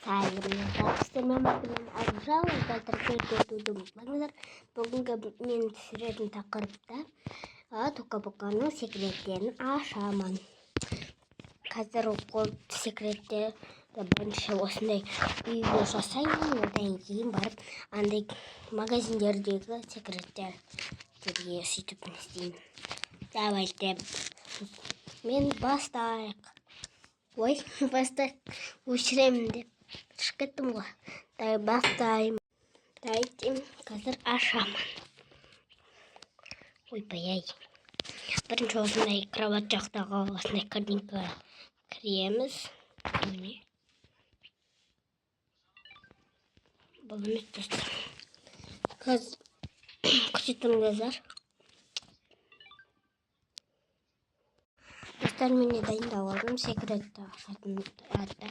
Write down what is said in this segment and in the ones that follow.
Мен Ақжал, бағыңыздар. Бүгінгі мен түсіретін тақырыпта Тоқа-Боқаның секреттерін ашамын. Қазір ол секреттерді бірінші осындай үйге жасаймын, одан кейін барып андай магазиндердегі секреттерге сөйтіп істеймін. Давайте мен бастайық. Ой, бастайық. Өшіремін деп шығып кеттім ғой. Бастаймын. Дайте қазір ашамын. Ойбай-ай. Бірінші осындай кроват жақтағы осындай кабинка кіреміз. Міне. Бұл емес достар. Қазір күтетіңіздер. Достар, мен дайындап алдым. Секретті ашатын атты.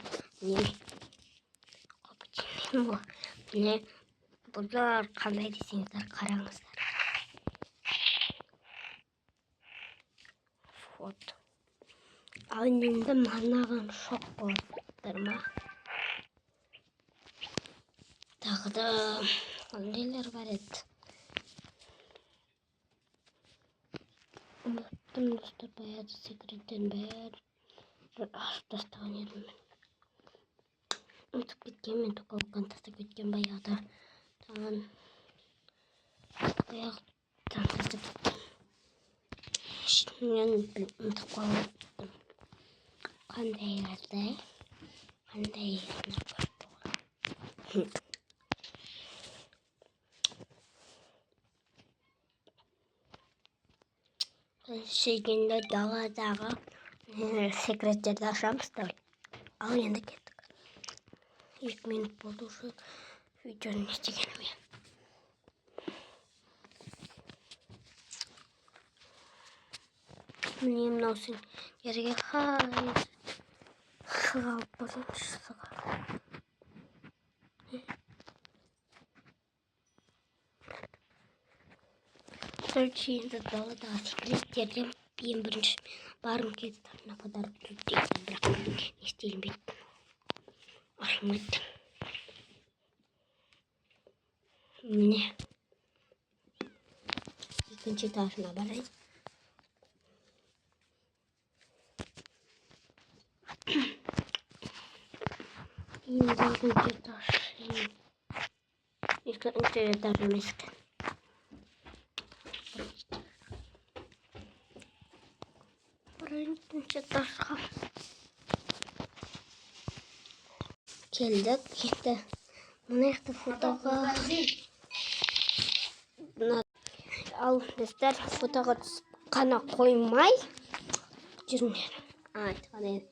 Міне бұлар қандай десеңіздер қараңыздар. Вот. Ал енді мынаған шоқ болдыр ма? Тағы да қандайлар бар еді. Ұмыттым достар, баяғы секреттерін бәрі ашып тастаған едім мен. Ұмытып кеткен, мен Тоқа-Боқаны тастап кеткен баяғыда. Баяғыдан тастап кеткен. Мен ұмытып қалдым. Қандай жаздай? Қандай жаздай? Сегенде даладағы секреттерді ашамыз. Ал енді кеттік. 2 минут болды уже видеоны істегеніме. Міне мынау сендерге алып барайыншы сыға. Енді даладағы секреттерден ең бірінші барым келді. Мына подарок дейді, бірақ не істелінбейді. Ашылмайды. Міне. Екінші этажына барайын. Енді екінші этаж. Екінші этаж емес екен. Екінші этажға келдік. Енді мына жақта фотоға ал достар, фотоға түсіп қана қоймай жүріңдер. Айтқан еді.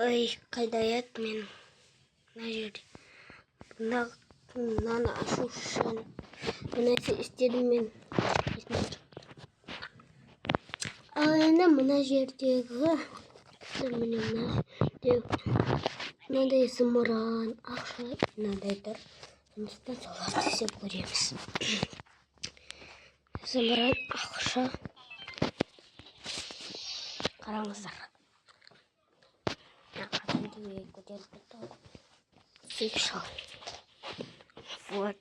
Ой, қайда еді мен мына жерде. Мынаны ашу үшін нәрсе істедім мен. Ал енді мына жердегі мынандай зымыран, ақша, мынандай тұр. Сондықтан соларды іздеп көреміз. Зымыран, ақша. Қараңыздар. Қадамды көтеріп кетті. Сек шал. Вот.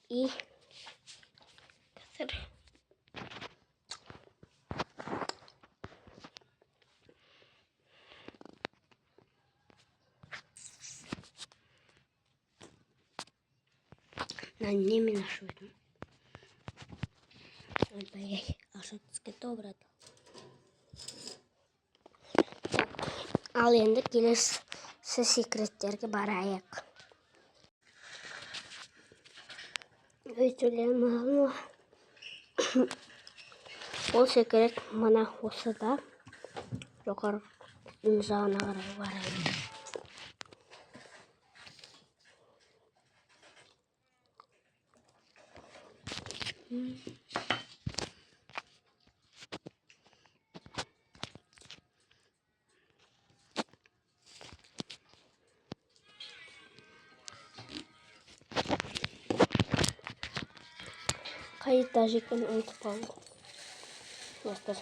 И қазір немен ашу едім. Ойбай-ай, ашу түске тобырады. Ал енді келесі секреттерге барайық. Өйтілем. Ол секрет мына осыда. Жоғары жағына қарай барайық. Қай этаж екенін ұмытып қалдым. Достар.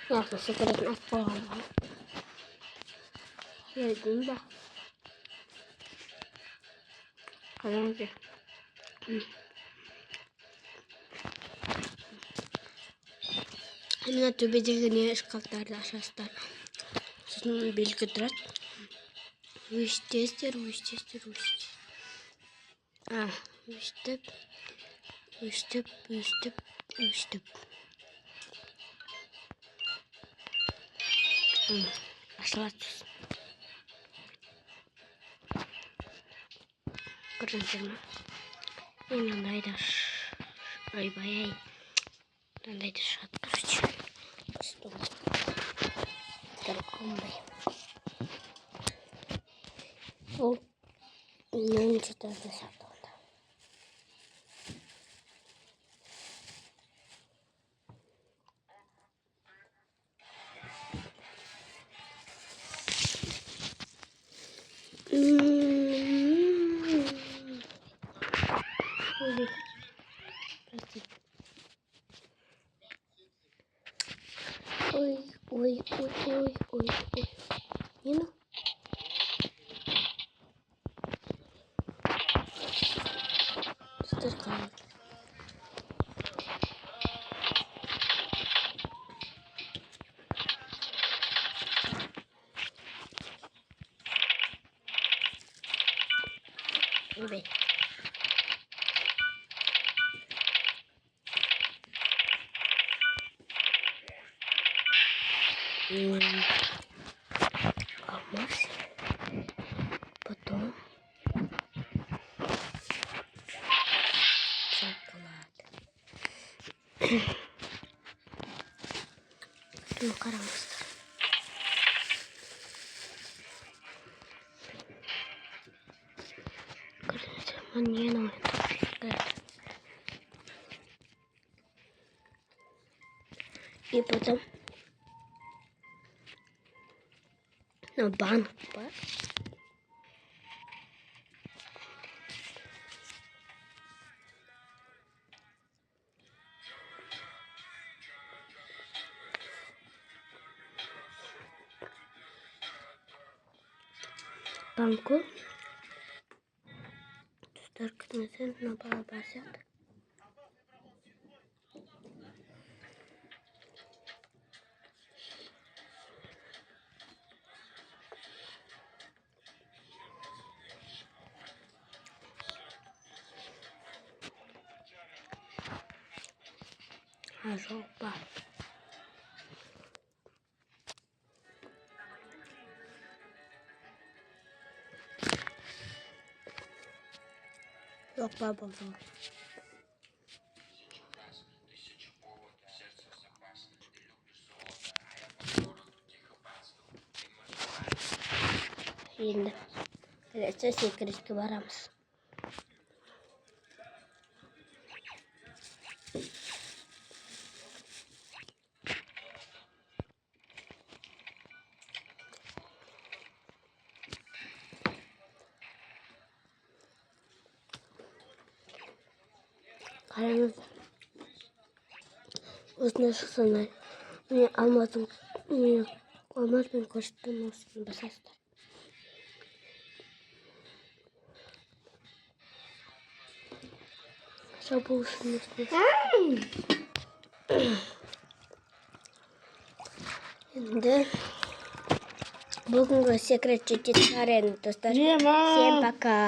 Ясно, секретный оформлен. Yedim de. Kalınca. Мына төбедегі не шкафтарды ашасыздар. Сосын белгі тұрады. Өштестер. Өштіп. Ашылады. Көрдіңіздер ме? Мынандай да ойбай. Мынандай да шығады, короче. Тарқонбай. Ол мен что-то жасады онда. Ой. Нина? Стыркала. Ой. Алмаз. Потом шоколад. Ну, карамбустар. Короче, мне надо. И потом на банк. Банку. Тустарканызын на басады. Жопа. Жопа болды. Енді келесі секретке барамыз. Қараңыз. Осыны шықсаны. Міне алмаз бен көштің осыны басасыздар. Жабылсын осыны. Енді бүгінгі секрет жетеді шығар енді достар. Всем пока.